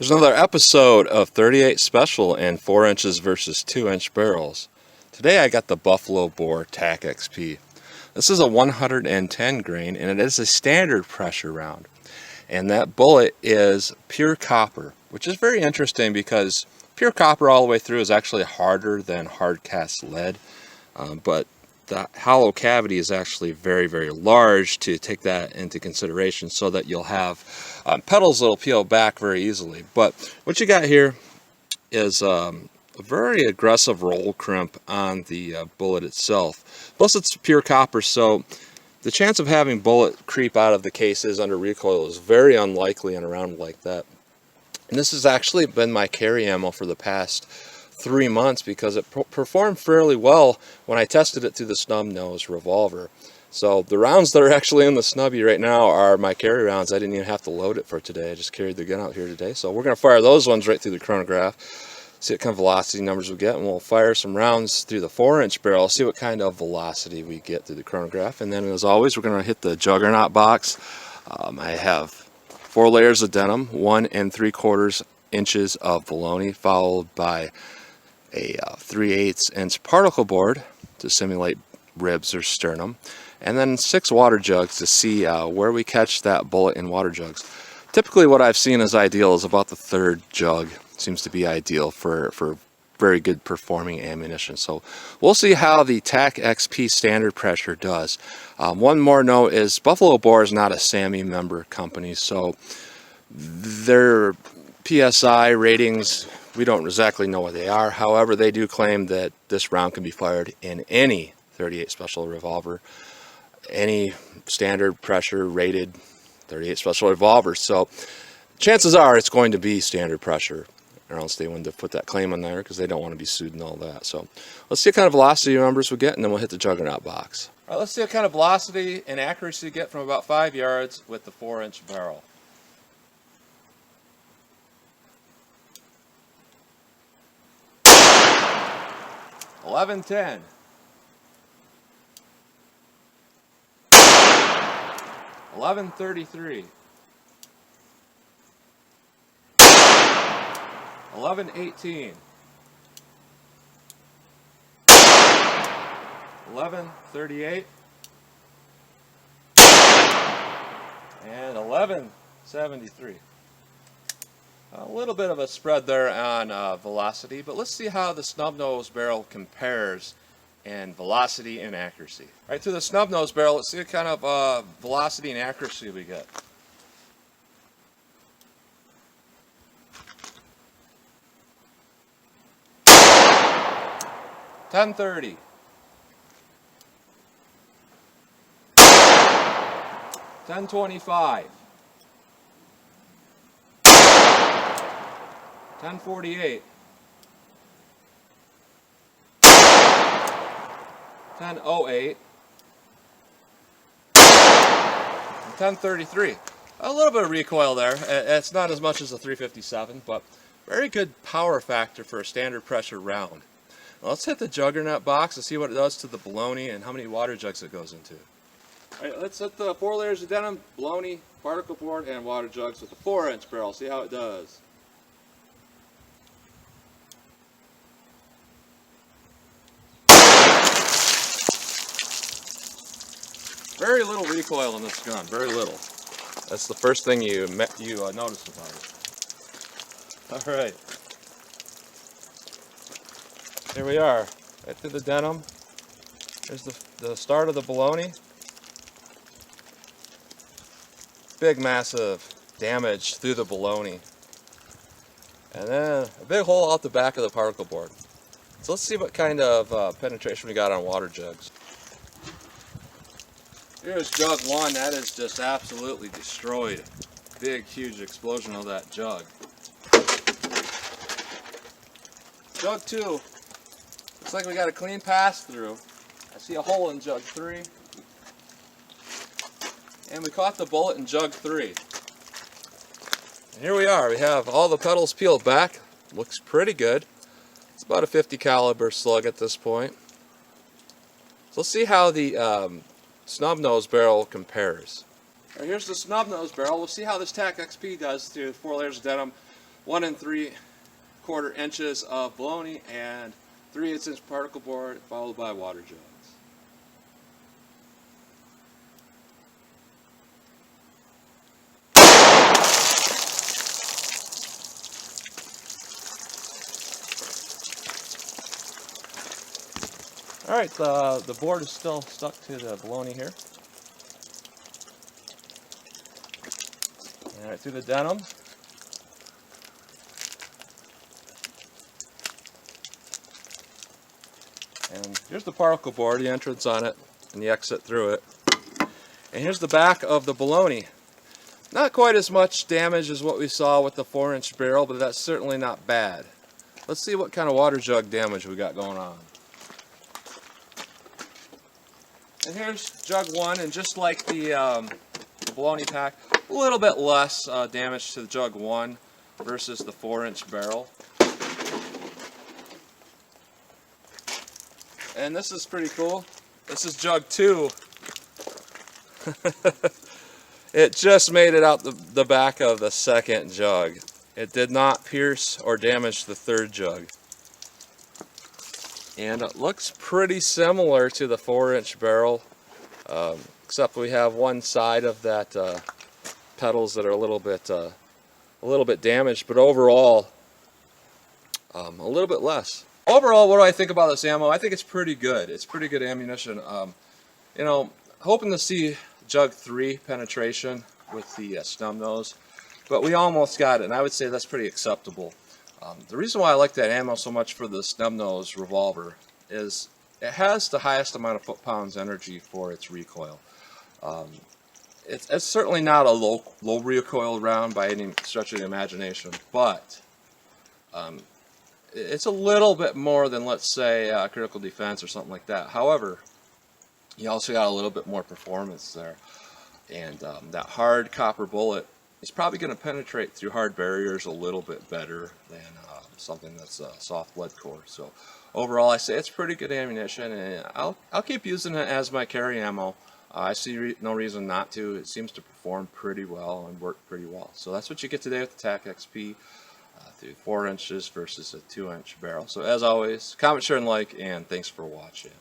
There's another episode of 38 Special and 4 inches versus 2-inch barrels. Today I got the Buffalo Bore TAC-XP. This is a 110 grain and it is a standard pressure round. And that bullet is pure copper, which is very interesting because pure copper all the way through is actually harder than hard cast lead. But the hollow cavity is actually very, very large to take that into consideration so that you'll have petals that will peel back very easily. But what you got here is a very aggressive roll crimp on the bullet itself. Plus it's pure copper, so the chance of having bullet creep out of the cases under recoil is very unlikely in a round like that. And this has actually been my carry ammo for the past 3 months because it performed fairly well when I tested it through the snub nose revolver. So the rounds that are actually in the snubby right now are my carry rounds. I didn't even have to load it for today. I just carried the gun out here today. So we're going to fire those ones right through the chronograph, see what kind of velocity numbers we get, and we'll fire some rounds through the 4-inch barrel, see what kind of velocity we get through the chronograph. And then as always, we're going to hit the juggernaut box. I have 4 layers of denim, 1 3/4 inches of bologna, followed by a 3/8 inch particle board to simulate ribs or sternum, and then 6 water jugs to see where we catch that bullet in water jugs. Typically what I've seen as ideal is about the 3rd jug seems to be ideal for very good performing ammunition. So we'll see how the TAC-XP standard pressure does. One more note is Buffalo Bore is not a SAMI member company, so their PSI ratings, we don't exactly know what they are. However, they do claim that this round can be fired in any 38 Special revolver, any standard pressure rated 38 Special revolver. So chances are it's going to be standard pressure, or else they wouldn't have put that claim on there because they don't want to be sued and all that. So let's see what kind of velocity numbers we get, and then we'll hit the juggernaut box. All right, let's see what kind of velocity and accuracy we get from about 5 yards with the 4-inch barrel. $11.10. $11.33. $11.18. $11.38. And $11.73. A little bit of a spread there on velocity, but let's see how the snub nose barrel compares in velocity and accuracy. All right, to the snub nose barrel, let's see what kind of velocity and accuracy we get. $10.30. $10.25. $10.48. $10.08. $10.33. A little bit of recoil there. It's not as much as a 357, but very good power factor for a standard pressure round. Now let's hit the juggernaut box and see what it does to the bologna and how many water jugs it goes into. All right, let's hit the 4 layers of denim, bologna, particle board, and water jugs with the 4-inch barrel. See how it does. Very little recoil in this gun, very little. That's the first thing you notice about it. All right. Here we are, right through the denim. There's the start of the bologna. Big, massive damage through the bologna. And then a big hole out the back of the particle board. So let's see what kind of penetration we got on water jugs. Here's jug 1, that is just absolutely destroyed. Big, huge explosion of that jug. Jug 2, looks like we got a clean pass through. I see a hole in jug 3. And we caught the bullet in jug 3. And here we are, we have all the petals peeled back. Looks pretty good. It's about a 50 caliber slug at this point. So let's see how the snub nose barrel compares. Right, here's the snub nose barrel. We'll see how this TAC-XP does to 4 layers of denim, 1 3/4 inches of bologna and 3/8 inch particle board, followed by water jugs. Alright, the board is still stuck to the bologna here. Alright, through the denim. And here's the particle board, the entrance on it, and the exit through it. And here's the back of the bologna. Not quite as much damage as what we saw with the 4-inch barrel, but that's certainly not bad. Let's see what kind of water jug damage we got going on. And here's jug 1, and just like the bologna pack, a little bit less damage to the jug 1 versus the 4-inch barrel. And this is pretty cool. This is jug 2. It just made it out the back of the 2nd jug. It did not pierce or damage the 3rd jug. And it looks pretty similar to the 4-inch barrel, except we have one side of that petals that are a little bit damaged, but overall a little bit less. Overall, what do I think about this ammo? I think it's pretty good. It's pretty good ammunition. You know, hoping to see jug 3 penetration with the snub nose, but we almost got it, and I would say that's pretty acceptable. The reason why I like that ammo so much for the snub nose revolver is it has the highest amount of foot-pounds energy for its recoil. It's certainly not a low recoil round by any stretch of the imagination, but it's a little bit more than, let's say, critical defense or something like that. However, you also got a little bit more performance there, and that hard copper bullet is probably going to penetrate through hard barriers a little bit better than something that's soft lead core. So overall, I say it's pretty good ammunition, and I'll keep using it as my carry ammo. I see no reason not to. It seems to perform pretty well and work pretty well. So that's what you get today with the TAC-XP. Through 4 inches versus a 2-inch barrel. So as always, comment, share, and like, and thanks for watching.